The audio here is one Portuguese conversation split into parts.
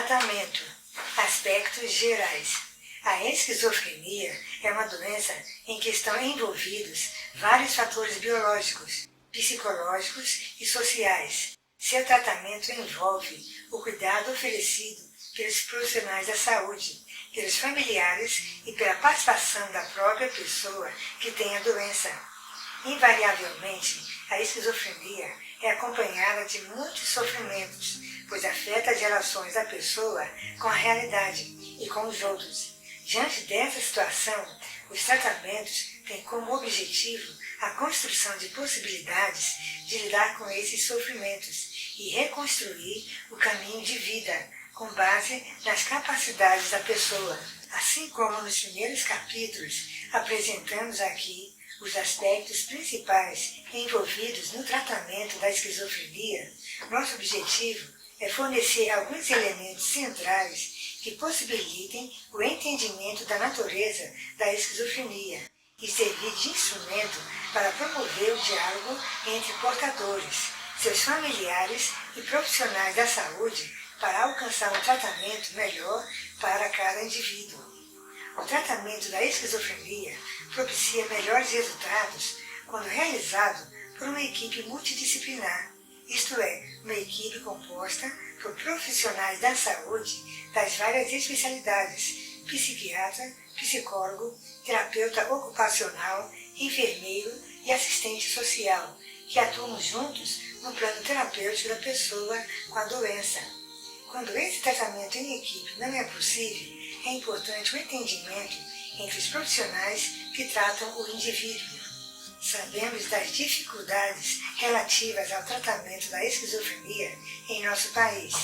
Tratamento. Aspectos gerais. A esquizofrenia é uma doença em que estão envolvidos vários fatores biológicos, psicológicos e sociais. Seu tratamento envolve o cuidado oferecido pelos profissionais da saúde, pelos familiares e pela participação da própria pessoa que tem a doença. Invariavelmente, a esquizofrenia é acompanhada de muitos sofrimentos, pois afeta as relações da pessoa com a realidade e com os outros. Diante dessa situação, os tratamentos têm como objetivo a construção de possibilidades de lidar com esses sofrimentos e reconstruir o caminho de vida com base nas capacidades da pessoa. Assim como nos primeiros capítulos, apresentamos aqui os aspectos principais envolvidos no tratamento da esquizofrenia, nosso objetivo é fornecer alguns elementos centrais que possibilitem o entendimento da natureza da esquizofrenia e servir de instrumento para promover o diálogo entre portadores, seus familiares e profissionais da saúde para alcançar um tratamento melhor para cada indivíduo. O tratamento da esquizofrenia propicia melhores resultados quando realizado por uma equipe multidisciplinar, isto é, uma equipe composta por profissionais da saúde das várias especialidades, psiquiatra, psicólogo, terapeuta ocupacional, enfermeiro e assistente social, que atuam juntos no plano terapêutico da pessoa com a doença. Quando esse tratamento em equipe não é possível, é importante o entendimento entre os profissionais que tratam o indivíduo. Sabemos das dificuldades relativas ao tratamento da esquizofrenia em nosso país,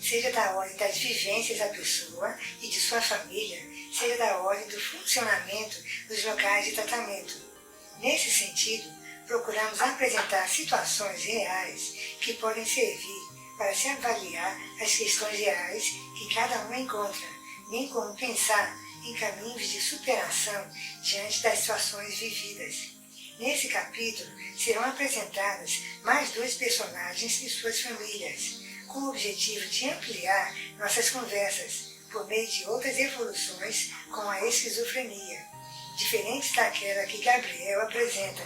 seja da ordem das vivências da pessoa e de sua família, seja da ordem do funcionamento dos locais de tratamento. Nesse sentido, procuramos apresentar situações reais que podem servir para se avaliar as questões reais que cada um encontra, bem como pensar em caminhos de superação diante das situações vividas. Nesse capítulo serão apresentadas mais dois personagens e suas famílias, com o objetivo de ampliar nossas conversas por meio de outras evoluções com a esquizofrenia, diferentes daquela que Gabriel apresenta.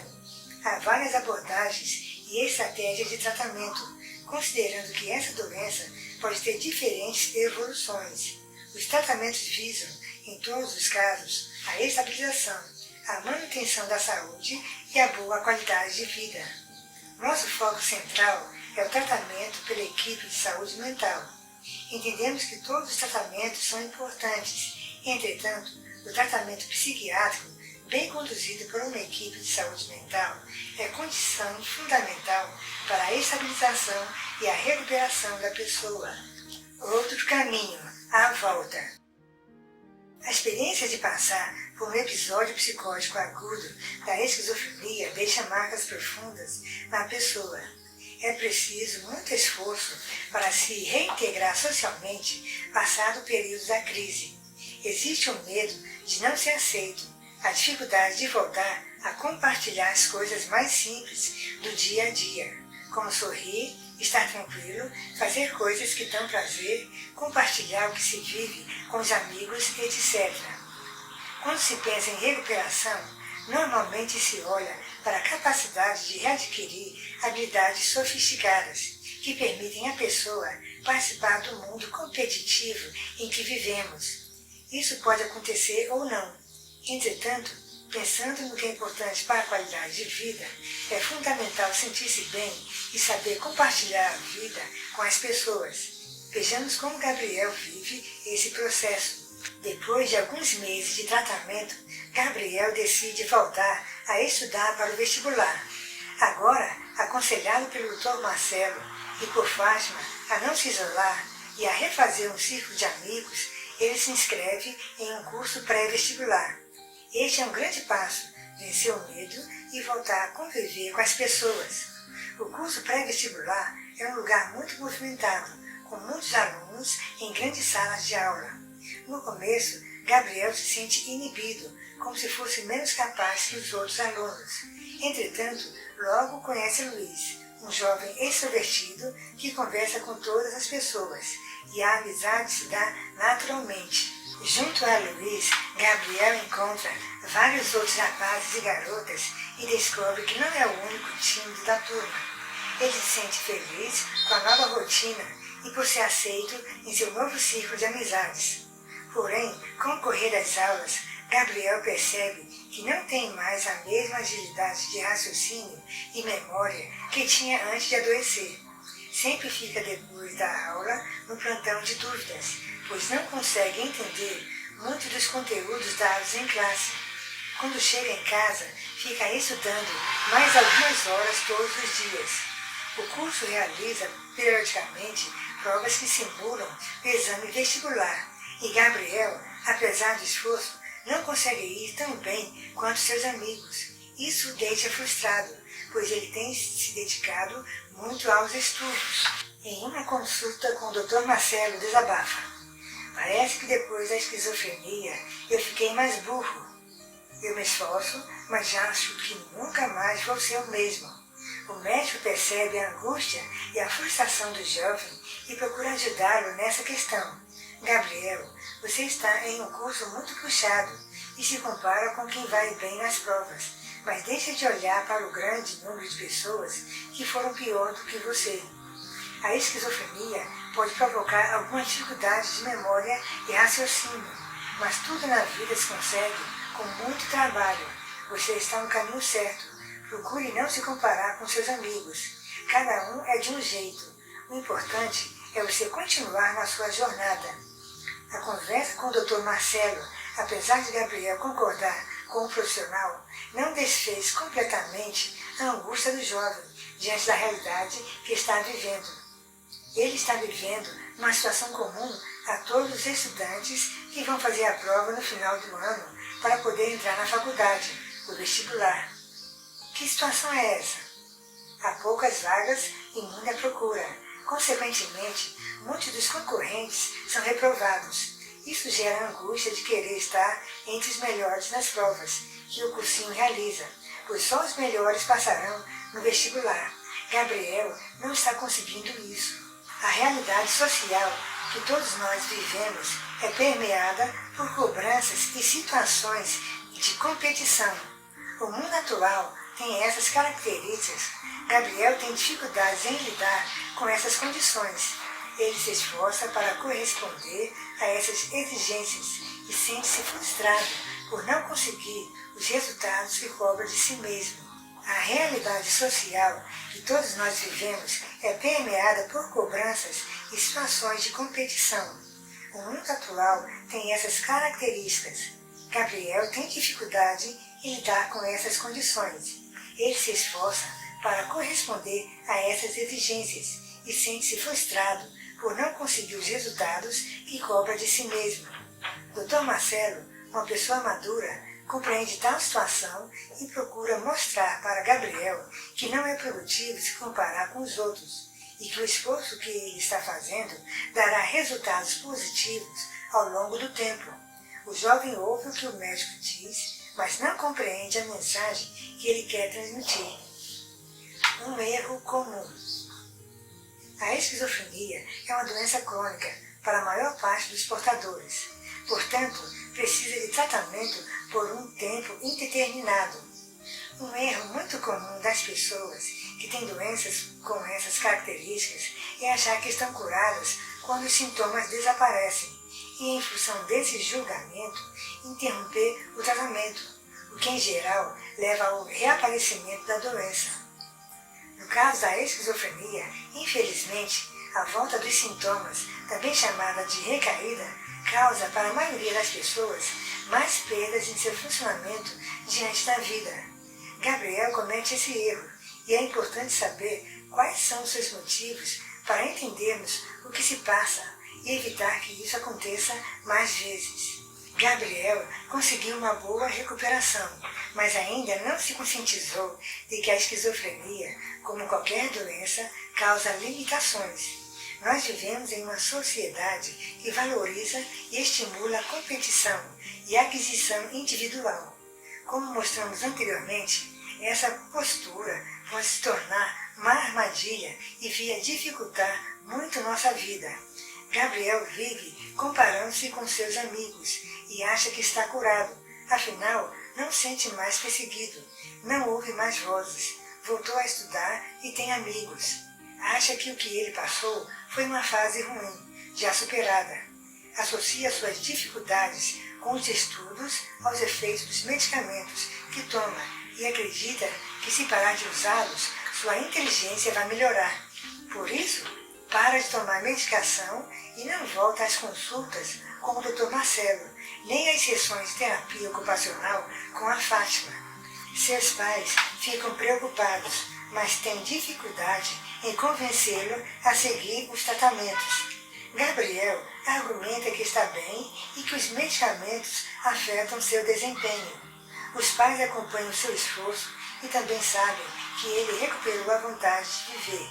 Há várias abordagens e estratégias de tratamento, considerando que essa doença pode ter diferentes evoluções. Os tratamentos visam, em todos os casos, a estabilização, a manutenção da saúde e a boa qualidade de vida. Nosso foco central é o tratamento pela equipe de saúde mental. Entendemos que todos os tratamentos são importantes, entretanto, o tratamento psiquiátrico, bem conduzido por uma equipe de saúde mental, é condição fundamental para a estabilização e a recuperação da pessoa. Outro caminho, a volta. A experiência de passar por um episódio psicótico agudo da esquizofrenia deixa marcas profundas na pessoa. É preciso muito esforço para se reintegrar socialmente passado o período da crise. Existe o medo de não ser aceito, a dificuldade de voltar a compartilhar as coisas mais simples do dia a dia, como sorrir, estar tranquilo, fazer coisas que dão prazer, compartilhar o que se vive com os amigos, etc. Quando se pensa em recuperação, normalmente se olha para a capacidade de readquirir habilidades sofisticadas que permitem à pessoa participar do mundo competitivo em que vivemos. Isso pode acontecer ou não. Entretanto, pensando no que é importante para a qualidade de vida, é fundamental sentir-se bem e saber compartilhar a vida com as pessoas. Vejamos como Gabriel vive esse processo. Depois de alguns meses de tratamento, Gabriel decide voltar a estudar para o vestibular. Agora, aconselhado pelo Dr. Marcelo e por Fátima a não se isolar e a refazer um círculo de amigos, ele se inscreve em um curso pré-vestibular. Este é um grande passo, vencer o medo e voltar a conviver com as pessoas. O curso pré-vestibular é um lugar muito movimentado, com muitos alunos em grandes salas de aula. No começo, Gabriel se sente inibido, como se fosse menos capaz que os outros alunos. Entretanto, logo conhece Luiz, um jovem extrovertido que conversa com todas as pessoas e a amizade se dá naturalmente. Junto a Luiz, Gabriel encontra vários outros rapazes e garotas e descobre que não é o único tímido da turma. Ele se sente feliz com a nova rotina e por ser aceito em seu novo círculo de amizades. Porém, com o correr das aulas, Gabriel percebe que não tem mais a mesma agilidade de raciocínio e memória que tinha antes de adoecer. Sempre fica depois da aula no plantão de dúvidas, pois não consegue entender muito dos conteúdos dados em classe. Quando chega em casa, fica estudando mais algumas horas todos os dias. O curso realiza periodicamente provas que simulam o exame vestibular e Gabriel, apesar do esforço, não consegue ir tão bem quanto seus amigos. Isso o deixa frustrado, pois ele tem se dedicado muito aos estudos. Em uma consulta com o Dr. Marcelo desabafa: parece que depois da esquizofrenia eu fiquei mais burro. Eu me esforço, mas já acho que nunca mais vou ser o mesmo. O médico percebe a angústia e a frustração do jovem e procura ajudá-lo nessa questão. Gabriel, você está em um curso muito puxado e se compara com quem vai bem nas provas, mas deixa de olhar para o grande número de pessoas que foram pior do que você. A esquizofrenia pode provocar alguma dificuldade de memória e raciocínio, mas tudo na vida se consegue com muito trabalho. Você está no caminho certo. Procure não se comparar com seus amigos. Cada um é de um jeito. O importante é você continuar na sua jornada. A conversa com o Dr. Marcelo, apesar de Gabriel concordar com o profissional, não desfez completamente a angústia do jovem diante da realidade que está vivendo. Ele está vivendo uma situação comum a todos os estudantes que vão fazer a prova no final do ano para poder entrar na faculdade, o vestibular. Que situação é essa? Há poucas vagas e muita procura. Consequentemente, muitos dos concorrentes são reprovados. Isso gera a angústia de querer estar entre os melhores nas provas que o cursinho realiza, pois só os melhores passarão no vestibular. Gabriel não está conseguindo isso. A realidade social que todos nós vivemos é permeada por cobranças e situações de competição. O mundo atual tem essas características. Gabriel tem dificuldades em lidar com essas condições. Ele se esforça para corresponder a essas exigências e sente-se frustrado por não conseguir os resultados que cobra de si mesmo. A realidade social que todos nós vivemos é permeada por cobranças e situações de competição. O mundo atual tem essas características. Gabriel tem dificuldade em lidar com essas condições. Ele se esforça para corresponder a essas exigências e sente-se frustrado por não conseguir os resultados que cobra de si mesmo. Dr. Marcelo, uma pessoa madura, compreende tal situação e procura mostrar para Gabriel que não é produtivo se comparar com os outros e que o esforço que ele está fazendo dará resultados positivos ao longo do tempo. O jovem ouve o que o médico diz, mas não compreende a mensagem que ele quer transmitir. Um erro comum. A esquizofrenia é uma doença crônica para a maior parte dos portadores. Portanto, precisa de tratamento por um tempo indeterminado. Um erro muito comum das pessoas que têm doenças com essas características é achar que estão curadas quando os sintomas desaparecem e, em função desse julgamento, interromper o tratamento, o que, em geral, leva ao reaparecimento da doença. No caso da esquizofrenia, infelizmente, a volta dos sintomas, também chamada de recaída, causa para a maioria das pessoas mais perdas em seu funcionamento diante da vida. Gabriel comete esse erro e é importante saber quais são os seus motivos para entendermos o que se passa e evitar que isso aconteça mais vezes. Gabriel conseguiu uma boa recuperação, mas ainda não se conscientizou de que a esquizofrenia, como qualquer doença, causa limitações. Nós vivemos em uma sociedade que valoriza e estimula a competição e a aquisição individual. Como mostramos anteriormente, essa postura pode se tornar uma armadilha e via dificultar muito nossa vida. Gabriel vive comparando-se com seus amigos e acha que está curado, afinal não sente mais perseguido, não ouve mais vozes, voltou a estudar e tem amigos. Acha que o que ele passou foi uma fase ruim, já superada. Associa suas dificuldades com os estudos aos efeitos dos medicamentos que toma e acredita que se parar de usá-los, sua inteligência vai melhorar. Por isso, para de tomar medicação e não volta às consultas com o Dr. Marcelo, nem às sessões de terapia ocupacional com a Fátima. Seus pais ficam preocupados, mas têm dificuldade em convencê-lo a seguir os tratamentos. Gabriel argumenta que está bem e que os medicamentos afetam seu desempenho. Os pais acompanham seu esforço e também sabem que ele recuperou a vontade de viver.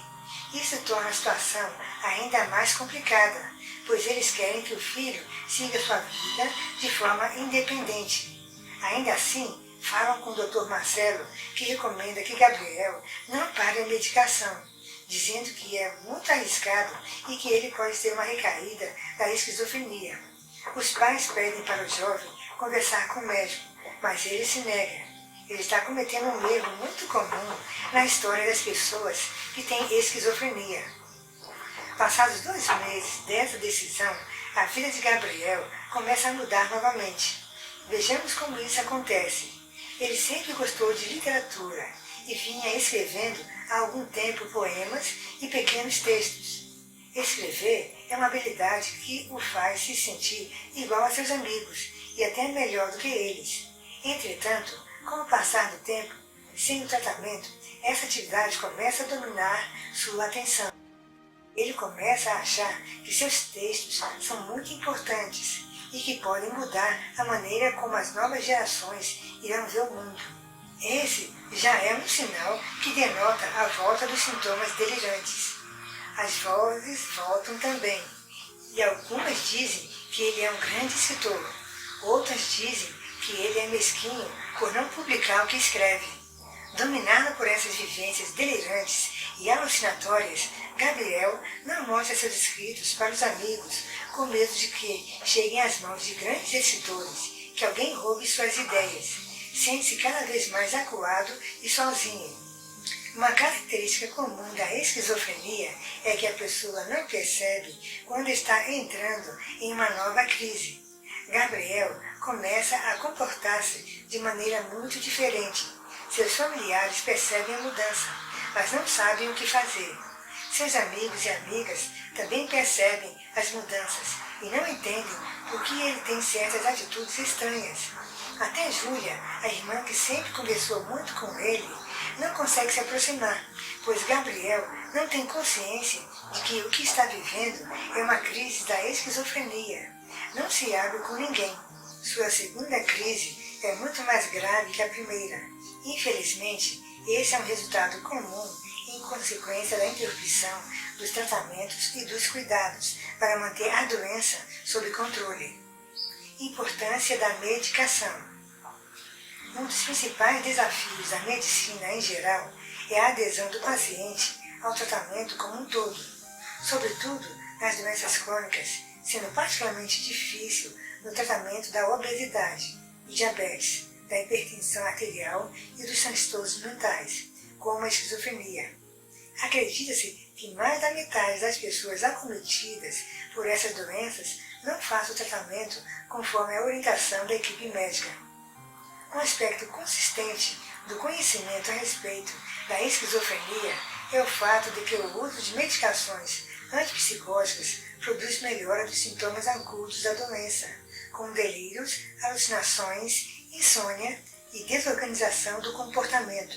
Isso torna a situação ainda mais complicada, pois eles querem que o filho siga sua vida de forma independente. Ainda assim, falam com o Dr. Marcelo, que recomenda que Gabriel não pare a medicação, dizendo que é muito arriscado e que ele pode ter uma recaída da esquizofrenia. Os pais pedem para o jovem conversar com o médico, mas ele se nega. Ele está cometendo um erro muito comum na história das pessoas que têm esquizofrenia. Passados 2 meses dessa decisão, a vida de Gabriel começa a mudar novamente. Vejamos como isso acontece. Ele sempre gostou de literatura e vinha escrevendo há algum tempo poemas e pequenos textos. Escrever é uma habilidade que o faz se sentir igual a seus amigos e até melhor do que eles. Entretanto, com o passar do tempo, sem o tratamento, essa atividade começa a dominar sua atenção. Ele começa a achar que seus textos são muito importantes e que podem mudar a maneira como as novas gerações irão ver o mundo. Esse já é um sinal que denota a volta dos sintomas delirantes. As vozes voltam também, e algumas dizem que ele é um grande escritor, outras dizem que ele é mesquinho por não publicar o que escreve. Dominado por essas vivências delirantes e alucinatórias, Gabriel não mostra seus escritos para os amigos com medo de que cheguem às mãos de grandes escritores, que alguém roube suas ideias. Sente-se cada vez mais acuado e sozinho. Uma característica comum da esquizofrenia é que a pessoa não percebe quando está entrando em uma nova crise. Gabriel começa a comportar-se de maneira muito diferente. Seus familiares percebem a mudança, mas não sabem o que fazer. Seus amigos e amigas também percebem as mudanças e não entendem por que ele tem certas atitudes estranhas. Até Júlia, a irmã que sempre conversou muito com ele, não consegue se aproximar, pois Gabriel não tem consciência de que o que está vivendo é uma crise da esquizofrenia. Não se abre com ninguém. Sua segunda crise é muito mais grave que a primeira. Infelizmente, esse é um resultado comum em consequência da interrupção dos tratamentos e dos cuidados para manter a doença sob controle. Importância da medicação. Um dos principais desafios da medicina em geral é a adesão do paciente ao tratamento como um todo, sobretudo nas doenças crônicas, sendo particularmente difícil no tratamento da obesidade, do diabetes, da hipertensão arterial e dos transtornos mentais, como a esquizofrenia. Acredita-se que mais da metade das pessoas acometidas por essas doenças não faz o tratamento conforme a orientação da equipe médica. Um aspecto consistente do conhecimento a respeito da esquizofrenia é o fato de que o uso de medicações antipsicóticas produz melhora dos sintomas agudos da doença, como delírios, alucinações, insônia e desorganização do comportamento.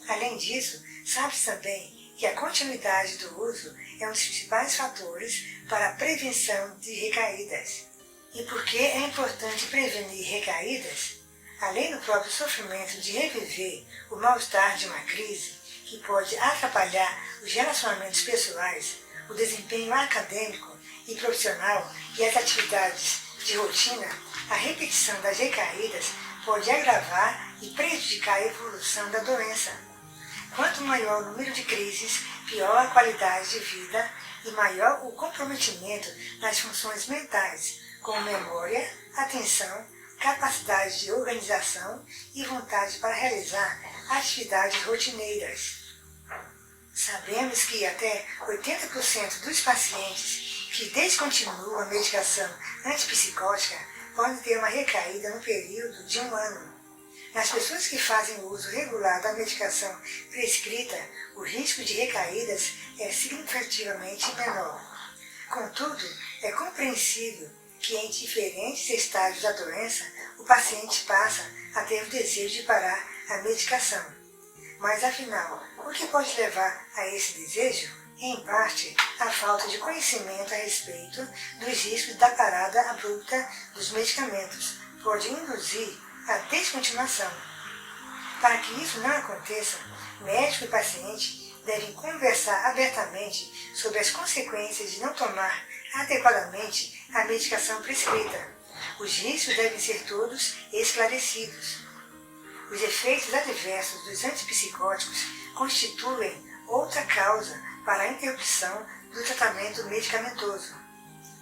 Além disso, sabe-se também que a continuidade do uso é um dos principais fatores para a prevenção de recaídas. E por que é importante prevenir recaídas? Além do próprio sofrimento de reviver o mal-estar de uma crise, que pode atrapalhar os relacionamentos pessoais, o desempenho acadêmico e profissional e as atividades de rotina, a repetição das recaídas pode agravar e prejudicar a evolução da doença. Quanto maior o número de crises, pior a qualidade de vida e maior o comprometimento nas funções mentais, como memória, atenção, capacidade de organização e vontade para realizar atividades rotineiras. Sabemos que até 80% dos pacientes que descontinuam a medicação antipsicótica podem ter uma recaída no período de 1 ano. Nas pessoas que fazem uso regular da medicação prescrita, o risco de recaídas é significativamente menor. Contudo, é compreensível que em diferentes estágios da doença, o paciente passa a ter o desejo de parar a medicação. Mas afinal, o que pode levar a esse desejo? Em parte, a falta de conhecimento a respeito dos riscos da parada abrupta dos medicamentos pode induzir a descontinuação. Para que isso não aconteça, médico e paciente devem conversar abertamente sobre as consequências de não tomar adequadamente a medicação prescrita. Os riscos devem ser todos esclarecidos. Os efeitos adversos dos antipsicóticos constituem outra causa para a interrupção do tratamento medicamentoso.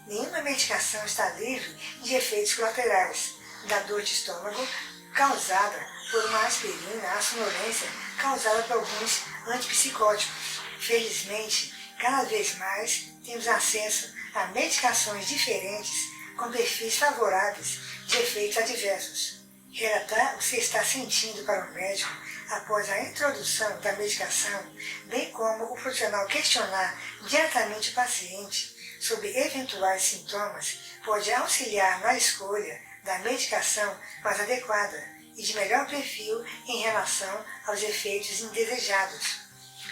Nenhuma medicação está livre de efeitos colaterais, da dor de estômago causada por uma aspirina à sonolência causada por alguns antipsicóticos. Felizmente, cada vez mais temos acesso a medicações diferentes com perfis favoráveis de efeitos adversos. Relatar o que você está sentindo para o médico após a introdução da medicação, bem como o profissional questionar diretamente o paciente sobre eventuais sintomas, pode auxiliar na escolha da medicação mais adequada e de melhor perfil em relação aos efeitos indesejados.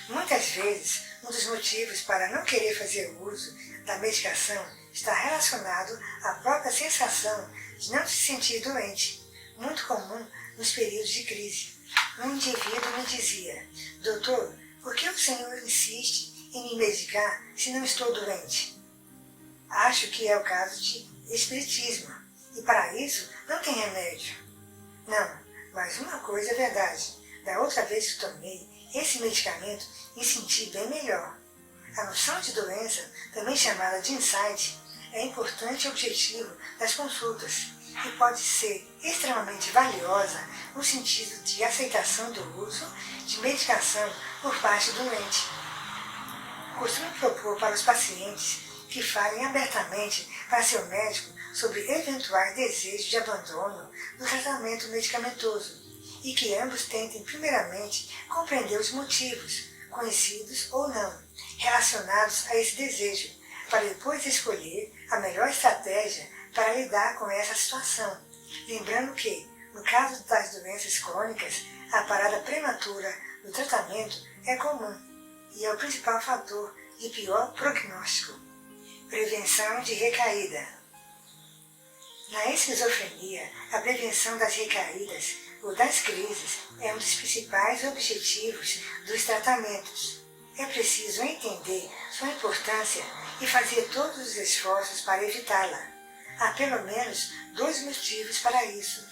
Muitas vezes, um dos motivos para não querer fazer uso da medicação está relacionado à própria sensação de não se sentir doente, muito comum nos períodos de crise. Um indivíduo me dizia: doutor, por que o senhor insiste em me medicar se não estou doente? Acho que é o caso de espiritismo, e para isso não tem remédio. Não, mas uma coisa é verdade. Da outra vez que tomei esse medicamento, me senti bem melhor. A noção de doença, também chamada de insight, é importante objetivo das consultas e pode ser extremamente valiosa no sentido de aceitação do uso de medicação por parte do doente. Costumo propor para os pacientes que falem abertamente para seu médico sobre eventuais desejos de abandono do tratamento medicamentoso e que ambos tentem primeiramente compreender os motivos, conhecidos ou não, relacionados a esse desejo, para depois escolher a melhor estratégia para lidar com essa situação. Lembrando que, no caso das doenças crônicas, a parada prematura do tratamento é comum e é o principal fator de pior prognóstico. Prevenção de recaída. Na esquizofrenia, a prevenção das recaídas ou das crises é um dos principais objetivos dos tratamentos. É preciso entender sua importância e fazer todos os esforços para evitá-la. Há pelo menos 2 motivos para isso.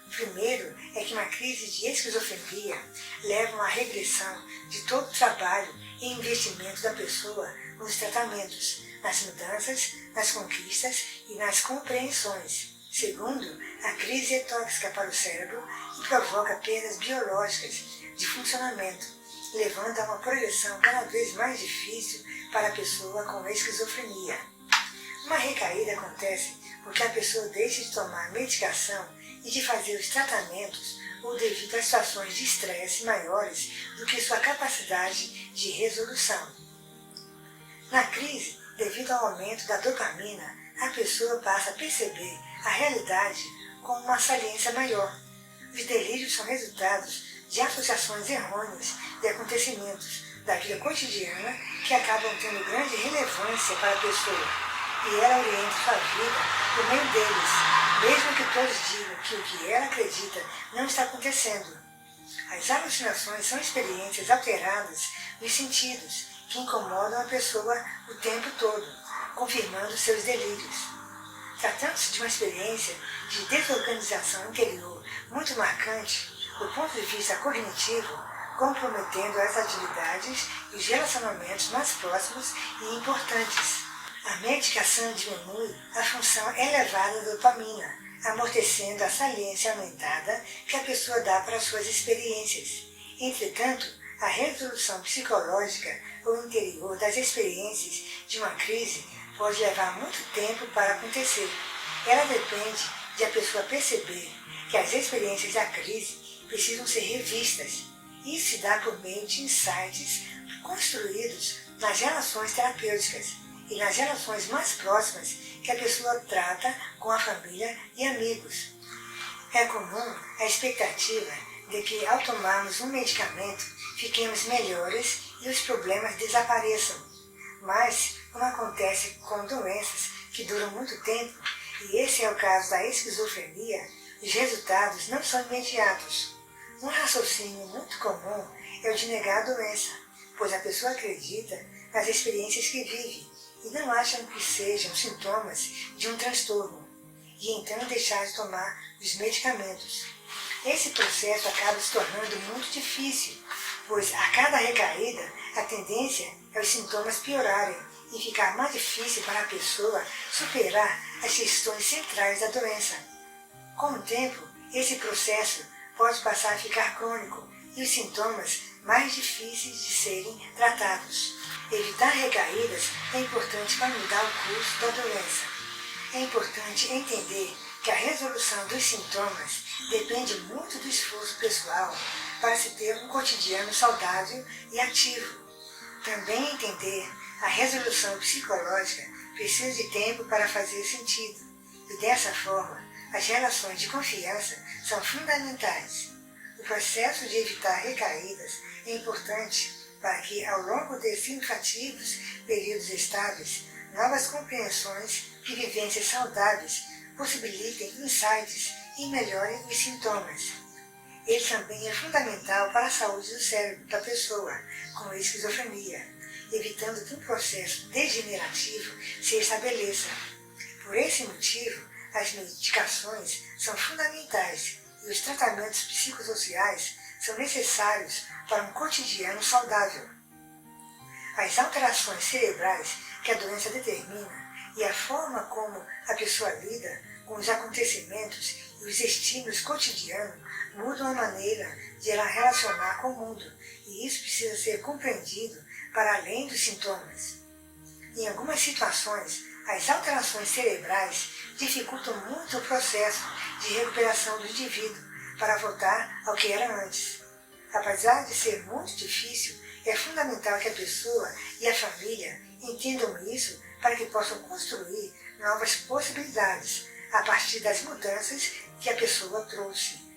O primeiro é que uma crise de esquizofrenia leva a uma regressão de todo o trabalho e investimento da pessoa nos tratamentos, nas mudanças, nas conquistas e nas compreensões. Segundo, a crise é tóxica para o cérebro e provoca perdas biológicas de funcionamento, levando a uma progressão cada vez mais difícil para a pessoa com esquizofrenia. Uma recaída acontece porque a pessoa deixa de tomar medicação e de fazer os tratamentos ou devido a situações de estresse maiores do que sua capacidade de resolução. Na crise, devido ao aumento da dopamina, a pessoa passa a perceber a realidade com uma saliência maior. Os delírios são resultados de associações errôneas de acontecimentos da vida cotidiana que acabam tendo grande relevância para a pessoa, e ela orienta sua vida por meio deles, mesmo que todos digam que o que ela acredita não está acontecendo. As alucinações são experiências alteradas dos sentidos que incomodam a pessoa o tempo todo, confirmando seus delírios. Tratando-se de uma experiência de desorganização interior muito marcante, do ponto de vista cognitivo, comprometendo as atividades e os relacionamentos mais próximos e importantes. A medicação diminui a função elevada da dopamina, amortecendo a saliência aumentada que a pessoa dá para suas experiências. Entretanto, a resolução psicológica ou interior das experiências de uma crise pode levar muito tempo para acontecer. Ela depende de a pessoa perceber que as experiências da crise precisam ser revistas. Isso se dá por meio de insights construídos nas relações terapêuticas e nas relações mais próximas que a pessoa trata com a família e amigos. É comum a expectativa de que, ao tomarmos um medicamento, fiquemos melhores e os problemas desapareçam. Mas, como acontece com doenças que duram muito tempo, e esse é o caso da esquizofrenia, os resultados não são imediatos. Um raciocínio muito comum é o de negar a doença, pois a pessoa acredita nas experiências que vive e não acham que sejam sintomas de um transtorno, e então deixar de tomar os medicamentos. Esse processo acaba se tornando muito difícil, pois a cada recaída a tendência é os sintomas piorarem e ficar mais difícil para a pessoa superar as questões centrais da doença. Com o tempo, esse processo pode passar a ficar crônico e os sintomas mais difíceis de serem tratados. Evitar recaídas é importante para mudar o curso da doença. É importante entender que a resolução dos sintomas depende muito do esforço pessoal para se ter um cotidiano saudável e ativo. Também entender a resolução psicológica precisa de tempo para fazer sentido, e dessa forma as relações de confiança são fundamentais. O processo de evitar recaídas é importante para que, ao longo de significativos períodos estáveis, novas compreensões e vivências saudáveis possibilitem insights e melhorem os sintomas. Ele também é fundamental para a saúde do cérebro da pessoa com esquizofrenia, evitando que um processo degenerativo se estabeleça. Por esse motivo, as medicações são fundamentais e os tratamentos psicossociais são necessários para um cotidiano saudável. As alterações cerebrais que a doença determina e a forma como a pessoa lida com os acontecimentos e os estímulos cotidianos mudam a maneira de ela relacionar com o mundo, e isso precisa ser compreendido para além dos sintomas. Em algumas situações, as alterações cerebrais dificultam muito o processo de recuperação do indivíduo para voltar ao que era antes. Apesar de ser muito difícil, é fundamental que a pessoa e a família entendam isso para que possam construir novas possibilidades a partir das mudanças que a pessoa trouxe.